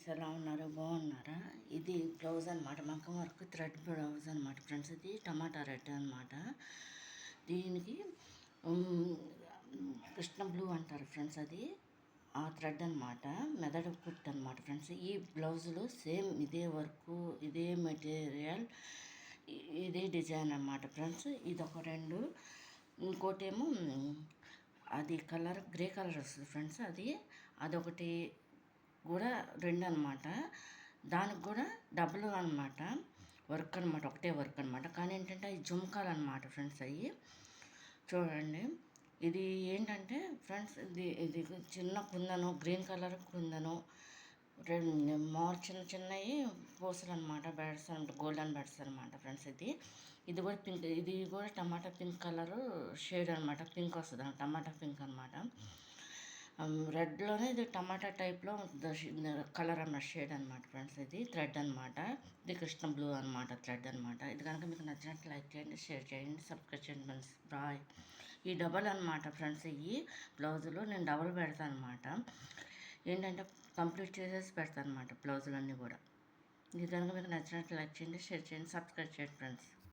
Friends, ఎలా ఉన్నారు? బాగున్నారా? ఇది బ్లౌజ్ అనమాట, మగ్గం వర్క్ థ్రెడ్ బ్లౌజ్ అనమాట ఫ్రెండ్స్. ఇది టమాటా రెడ్ అనమాట. దీనికి కృష్ణ బ్లూ అంటారు ఫ్రెండ్స్. అది ఆ థ్రెడ్ అనమాట, మెదడు కుట్ అనమాట ఫ్రెండ్స్. ఈ బ్లౌజులు సేమ్ ఇదే వర్క్, ఇదే మెటీరియల్, ఇదే డిజైన్ అనమాట ఫ్రెండ్స్. ఇదొక రెండు. ఇంకోటేమో అది కలర్ గ్రే కలర్ వస్తుంది ఫ్రెండ్స్. అదొకటి కూడా రెండు అనమాట. దానికి కూడా డబుల్ అనమాట వర్క్ అనమాట, ఒకటే వర్క్ అనమాట. కానీ ఏంటంటే అవి జుమ్కాలు అనమాట ఫ్రెండ్స్. అవి చూడండి. ఇది ఏంటంటే ఫ్రెండ్స్, ఇది చిన్న కుందను, గ్రీన్ కలర్ కుందను, రెండు చిన్న చిన్నవి పూసలు అనమాట, బెడ్స్ అనమాట, గోల్డెన్ బెడ్స్ అనమాట ఫ్రెండ్స్. ఇది కూడా పింక్, ఇది కూడా టమాటా పింక్ కలరు షేడ్ అనమాట. పింక్ వస్తుంది, టమాటా పింక్ అనమాట. రెడ్లోనే ఇది టమాటా టైప్లో కలర్ అన్నమాట, షేడ్ అనమాట ఫ్రెండ్స్. ఇది థ్రెడ్ అనమాట. ఇది కృష్ణ బ్లూ అనమాట, థ్రెడ్ అనమాట. ఇది కనుక మీకు నచ్చినట్లు లైక్ చేయండి, షేర్ చేయండి, సబ్స్క్రైబ్ చేయండి ఫ్రెండ్స్. బాయ్. ఈ డబల్ అనమాట ఫ్రెండ్స్. ఈ బ్లౌజులు నేను డబల్ పెడతాను అనమాట. ఏంటంటే కంప్లీట్ చేసేసి పెడతాను అనమాట బ్లౌజులన్నీ కూడా. ఇది కనుక మీకు నచ్చినట్లు లైక్ చేయండి, షేర్ చేయండి, సబ్స్క్రైబ్ చేయండి ఫ్రెండ్స్.